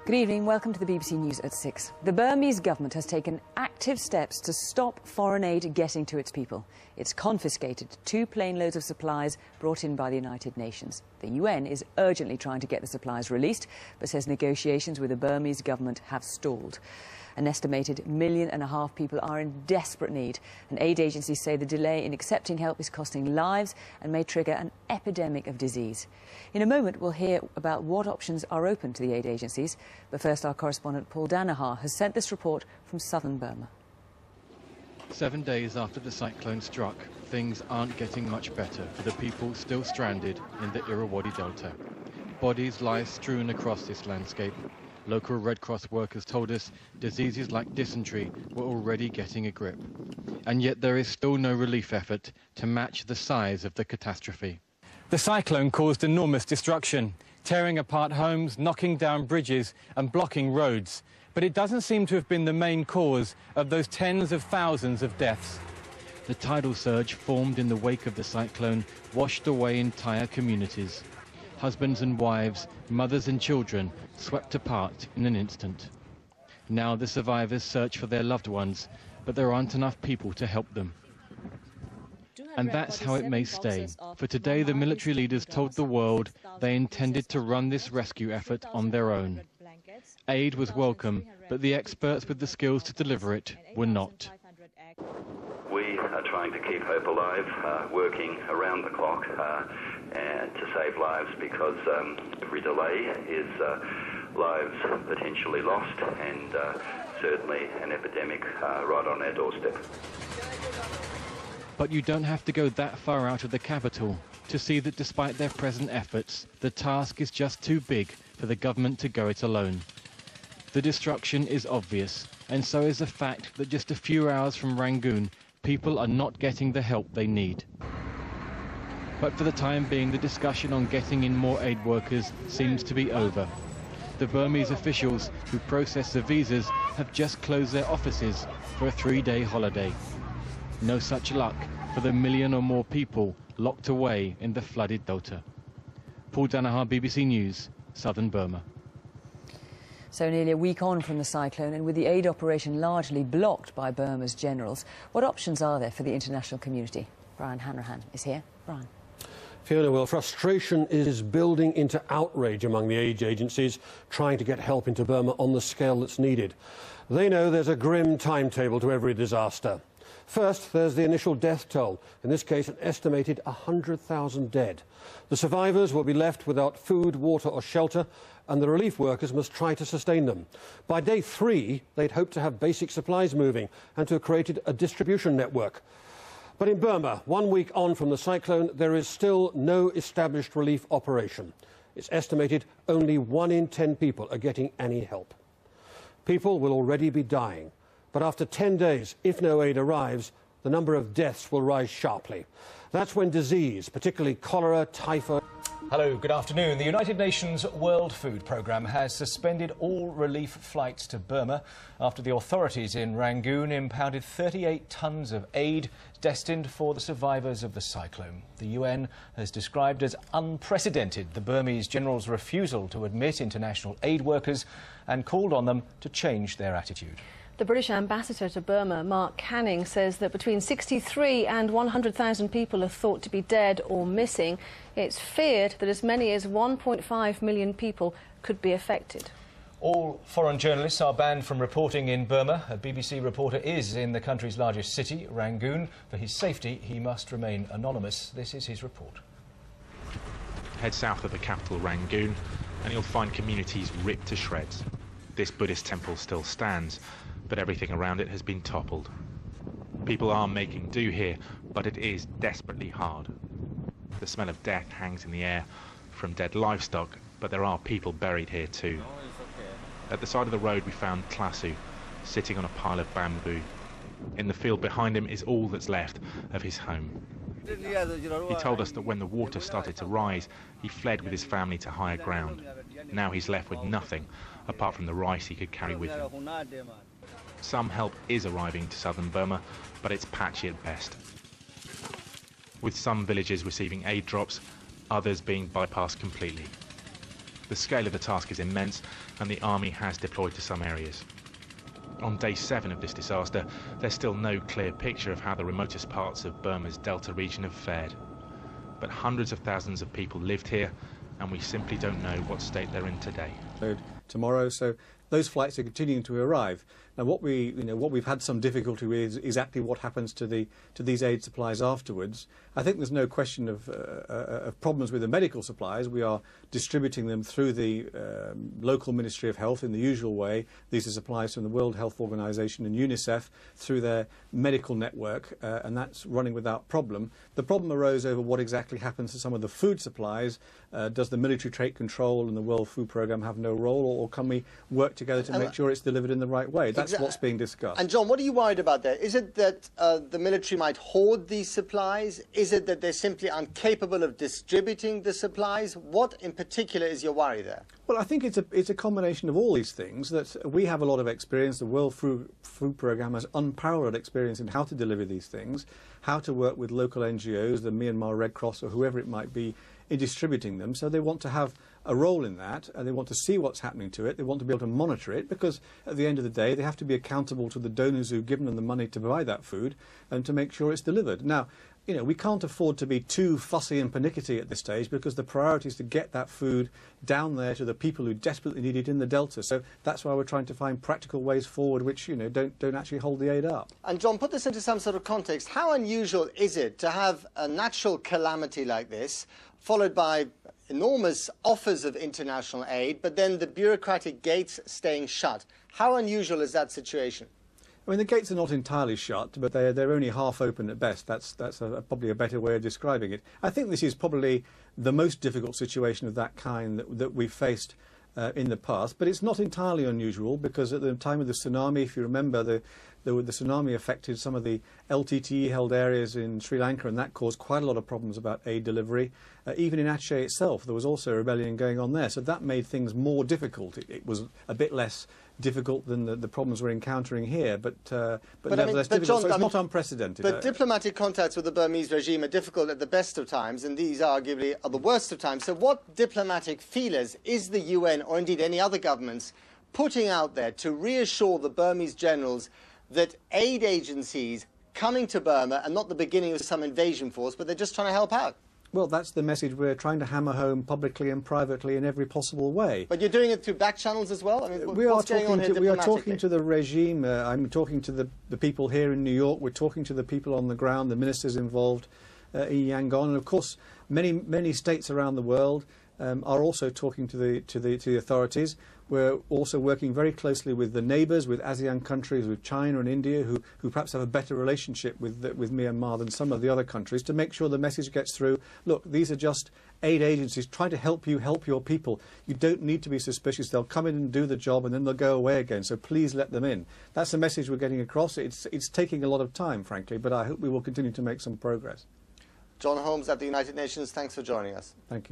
Good evening, welcome to the BBC News at 6. The Burmese government has taken active steps to stop foreign aid getting to its people. It's confiscated 2 plane loads of supplies brought in by the United Nations. The UN is urgently trying to get the supplies released, but says negotiations with the Burmese government have stalled. An estimated 1.5 million people are in desperate need, and aid agencies say the delay in accepting help is costing lives and may trigger an epidemic of disease. In a moment, we'll hear about what options are open to the aid agencies. But first, our correspondent Paul Danaher has sent this report from southern Burma. 7 days after the cyclone struck, things aren't getting much better for the people still stranded in the Irrawaddy Delta. Bodies lie strewn across this landscape. Local Red Cross workers told us diseases like dysentery were already getting a grip. And yet there is still no relief effort to match the size of the catastrophe. The cyclone caused enormous destruction, tearing apart homes, knocking down bridges and blocking roads. But it doesn't seem to have been the main cause of those tens of thousands of deaths. The tidal surge formed in the wake of the cyclone washed away entire communities. Husbands and wives, mothers and children swept apart in an instant. Now the survivors search for their loved ones, but there aren't enough people to help them. And that's how it may stay. For today, the military leaders told the world they intended to run this rescue effort on their own. Aid was welcome, but the experts with the skills to deliver it were not. We are trying to keep hope alive, working around the clock and to save lives, because every delay is lives potentially lost, and certainly an epidemic right on our doorstep. But you don't have to go that far out of the capital to see that despite their present efforts, the task is just too big for the government to go it alone. The destruction is obvious, and so is the fact that just a few hours from Rangoon, people are not getting the help they need. But for the time being, the discussion on getting in more aid workers seems to be over. The Burmese officials who process the visas have just closed their offices for a 3-day holiday. No such luck for the 1 million or more people locked away in the flooded delta. Paul Danaher, BBC News, southern Burma. So nearly a week on from the cyclone, and with the aid operation largely blocked by Burma's generals, what options are there for the international community? Brian Hanrahan is here. Brian. Fiona, well, frustration is building into outrage among the aid agencies trying to get help into Burma on the scale that's needed. They know there's a grim timetable to every disaster. First, there's the initial death toll, in this case an estimated 100,000 dead. The survivors will be left without food, water or shelter, and the relief workers must try to sustain them. By day 3, they'd hoped to have basic supplies moving and to have created a distribution network. But in Burma, 1 week on from the cyclone, there is still no established relief operation. It's estimated only 1 in 10 people are getting any help. People will already be dying. But after 10 days, if no aid arrives, the number of deaths will rise sharply. That's when disease, particularly cholera, typhoid... Hello, good afternoon. The United Nations World Food Programme has suspended all relief flights to Burma after the authorities in Rangoon impounded 38 tons of aid destined for the survivors of the cyclone. The UN has described as unprecedented the Burmese generals' refusal to admit international aid workers and called on them to change their attitude. The British ambassador to Burma, Mark Canning, says that between 63 and 100,000 people are thought to be dead or missing. It's feared that as many as 1.5 million people could be affected. All foreign journalists are banned from reporting in Burma. A BBC reporter is in the country's largest city, Rangoon. For his safety, he must remain anonymous. This is his report. Head south of the capital, Rangoon, and you'll find communities ripped to shreds. This Buddhist temple still stands, but everything around it has been toppled. People are making do here, but it is desperately hard. The smell of death hangs in the air from dead livestock, but there are people buried here too. At the side of the road we found Klasu, sitting on a pile of bamboo. In the field behind him is all that's left of his home. He told us that when the water started to rise, he fled with his family to higher ground. Now he's left with nothing, apart from the rice he could carry with him. Some help is arriving to southern Burma, but it's patchy at best. With some villages receiving aid drops, others being bypassed completely. The scale of the task is immense, and the army has deployed to some areas. On day 7 of this disaster, there's still no clear picture of how the remotest parts of Burma's Delta region have fared. But hundreds of thousands of people lived here, and we simply don't know what state they're in today. Tomorrow, so those flights are continuing to arrive. Now, what we've had some difficulty with is exactly what happens to these aid supplies afterwards. I think there's no question of problems with the medical supplies. We are distributing them through the local Ministry of Health in the usual way. These are supplies from the World Health Organization and UNICEF through their medical network, and that's running without problem. The problem arose over what exactly happens to some of the food supplies. Does the military trait control and the World Food Programme have no role, or can we work together to make sure it's delivered in the right way? That's what's being discussed. And John, what are you worried about there? Is it that the military might hoard these supplies? Is it that they're simply incapable of distributing the supplies? What in particular is your worry there? Well, I think it's a combination of all these things. That we have a lot of experience. The World Food Programme has unparalleled experience in how to deliver these things, how to work with local NGOs, the Myanmar Red Cross or whoever it might be, in distributing them. So they want to have a role in that, and they want to see what's happening to it. They want to be able to monitor it, because at the end of the day they have to be accountable to the donors who've given them the money to buy that food and to make sure it's delivered. Now, you know, we can't afford to be too fussy and pernickety at this stage, because the priority is to get that food down there to the people who desperately need it in the Delta. So that's why we're trying to find practical ways forward which, you know, don't actually hold the aid up. And John, put this into some sort of context. How unusual is it to have a natural calamity like this, followed by enormous offers of international aid, but then the bureaucratic gates staying shut? How unusual is that situation? I mean, the gates are not entirely shut, but they're only half open at best. That's probably a better way of describing it. I think this is probably the most difficult situation of that kind that we've faced in the past, but it's not entirely unusual, because at the time of the tsunami, if you remember, the tsunami affected some of the LTTE-held areas in Sri Lanka, and that caused quite a lot of problems about aid delivery. Even in Aceh itself, there was also a rebellion going on there, so that made things more difficult. It was a bit less difficult than the problems we're encountering here, but nevertheless difficult. So it's not unprecedented. But diplomatic contacts with the Burmese regime are difficult at the best of times, and these arguably are the worst of times. So what diplomatic feelers is the UN, or indeed any other governments, putting out there to reassure the Burmese generals that aid agencies coming to Burma are not the beginning of some invasion force, but they're just trying to help out? Well, that's the message we're trying to hammer home publicly and privately in every possible way. But you're doing it through back channels as well? I mean, we are talking to the regime. I'm talking to the people here in New York. We're talking to the people on the ground, the ministers involved in Yangon. And of course, many states around the world are also talking to the authorities. We're also working very closely with the neighbours, with ASEAN countries, with China and India, who perhaps have a better relationship with Myanmar than some of the other countries, to make sure the message gets through. Look, these are just aid agencies trying to help you help your people. You don't need to be suspicious. They'll come in and do the job, and then they'll go away again. So please let them in. That's the message we're getting across. It's taking a lot of time, frankly, but I hope we will continue to make some progress. John Holmes at the United Nations, thanks for joining us. Thank you.